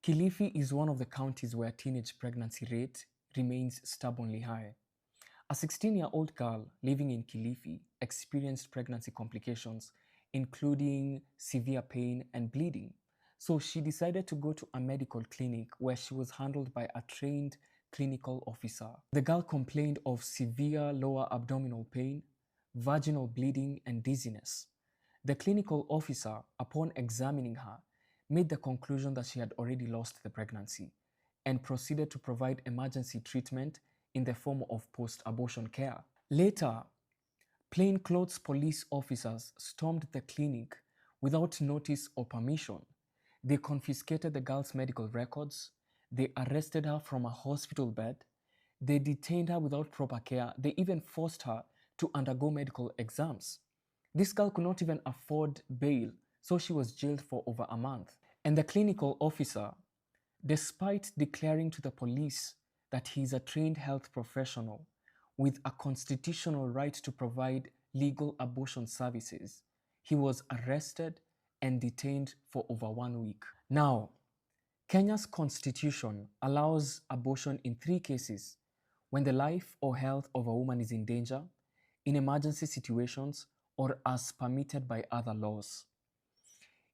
Kilifi is one of the counties where teenage pregnancy rate remains stubbornly high. A 16-year-old girl living in Kilifi experienced pregnancy complications, including severe pain and bleeding. So she decided to go to a medical clinic where she was handled by a trained clinical officer. The girl complained of severe lower abdominal pain, vaginal bleeding, and dizziness. The clinical officer, upon examining her, made the conclusion that she had already lost the pregnancy and proceeded to provide emergency treatment in the form of post-abortion care. Later, plainclothes police officers stormed the clinic without notice or permission. They confiscated the girl's medical records, they arrested her from a hospital bed, they detained her without proper care, they even forced her to undergo medical exams. This girl could not even afford bail, so she was jailed for over a month. And the clinical officer, despite declaring to the police that he is a trained health professional with a constitutional right to provide legal abortion services, he was arrested and detained for over 1 week. Now, Kenya's constitution allows abortion in 3 cases: when the life or health of a woman is in danger, in emergency situations, or as permitted by other laws.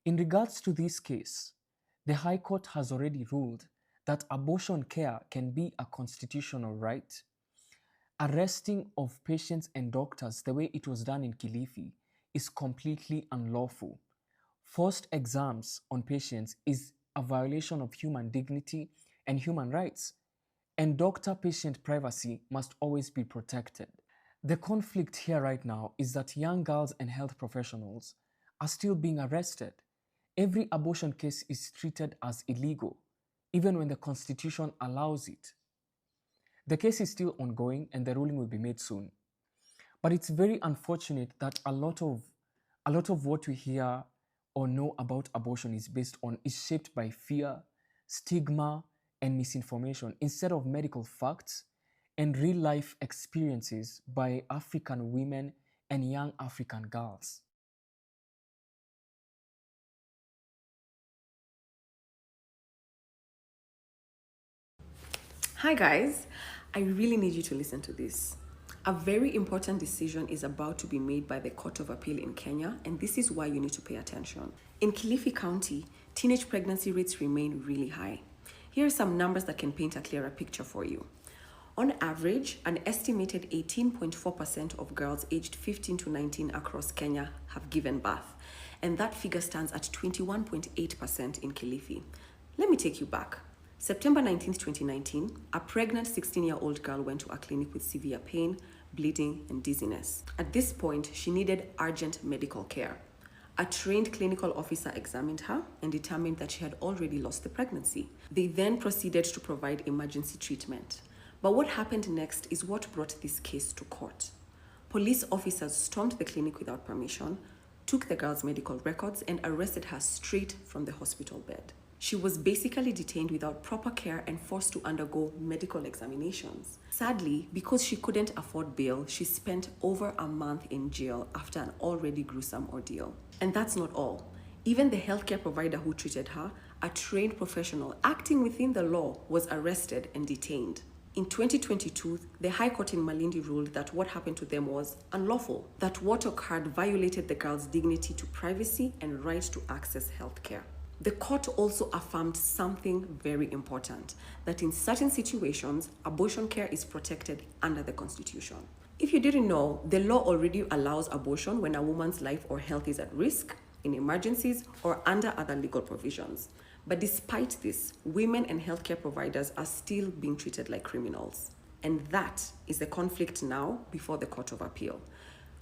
In regards to this case, the High Court has already ruled that abortion care can be a constitutional right. Arresting of patients and doctors the way it was done in Kilifi is completely unlawful. Forced exams on patients is a violation of human dignity and human rights, and doctor-patient privacy must always be protected. The conflict here right now is that young girls and health professionals are still being arrested. Every abortion case is treated as illegal, even when the Constitution allows it. The case is still ongoing and the ruling will be made soon. But it's very unfortunate that a lot of what we hear or know about abortion is shaped by fear, stigma, and misinformation instead of medical facts and real-life experiences by African women and young African girls. Hi guys, I really need you to listen to this. A very important decision is about to be made by the Court of Appeal in Kenya, and this is why you need to pay attention. In Kilifi County, teenage pregnancy rates remain really high. Here are some numbers that can paint a clearer picture for you. On average, an estimated 18.4% of girls aged 15 to 19 across Kenya have given birth, and that figure stands at 21.8% in Kilifi. Let me take you back. September 19, 2019, a pregnant 16-year-old girl went to a clinic with severe pain, bleeding, and dizziness. At this point, she needed urgent medical care. A trained clinical officer examined her and determined that she had already lost the pregnancy. They then proceeded to provide emergency treatment. But what happened next is what brought this case to court. Police officers stormed the clinic without permission, took the girl's medical records, and arrested her straight from the hospital bed. She was basically detained without proper care and forced to undergo medical examinations. Sadly, because she couldn't afford bail, she spent over a month in jail after an already gruesome ordeal. And that's not all. Even the healthcare provider who treated her, a trained professional acting within the law, was arrested and detained. In 2022, the High Court in Malindi ruled that what happened to them was unlawful, that what occurred violated the girl's dignity to privacy and right to access healthcare. The court also affirmed something very important, that in certain situations, abortion care is protected under the Constitution. If you didn't know, the law already allows abortion when a woman's life or health is at risk, in emergencies, or under other legal provisions. But despite this, women and healthcare providers are still being treated like criminals. And that is the conflict now before the Court of Appeal.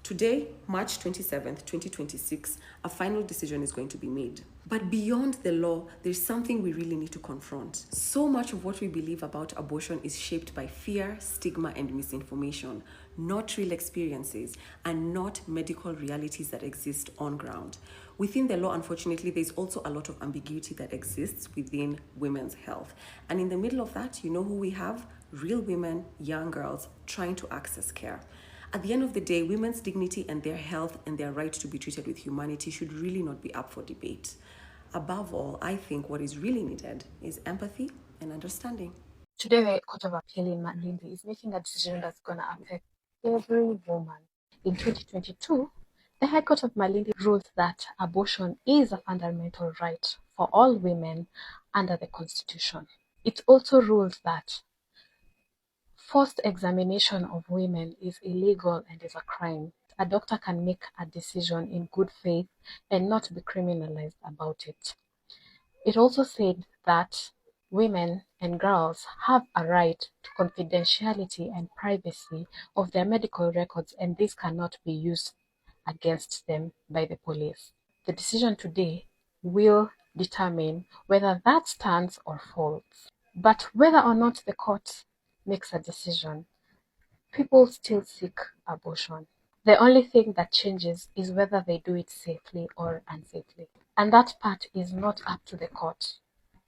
Today, March 27th, 2026, a final decision is going to be made. But beyond the law, there's something we really need to confront. So much of what we believe about abortion is shaped by fear, stigma, and misinformation, not real experiences, and not medical realities that exist on ground. Within the law, unfortunately, there's also a lot of ambiguity that exists within women's health. And in the middle of that, you know who we have? Real women, young girls, trying to access care. At the end of the day, women's dignity and their health and their right to be treated with humanity should really not be up for debate. Above all, I think what is really needed is empathy and understanding. Today, the Court of Appeal in Malindi is making a decision that's going to affect every woman. In 2022, the High Court of Malindi ruled that abortion is a fundamental right for all women under the Constitution. It also ruled that forced examination of women is illegal and is a crime. A doctor can make a decision in good faith and not be criminalized about it. It also said that women and girls have a right to confidentiality and privacy of their medical records, and this cannot be used against them by the police. The decision today will determine whether that stands or falls. But whether or not the court makes a decision, people still seek abortion. The only thing that changes is whether they do it safely or unsafely. And that part is not up to the court.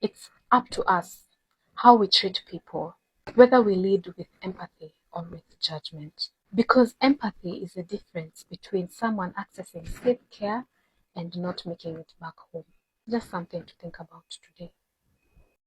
It's up to us how we treat people, whether we lead with empathy or with judgment. Because empathy is the difference between someone accessing safe care and not making it back home. Just something to think about today.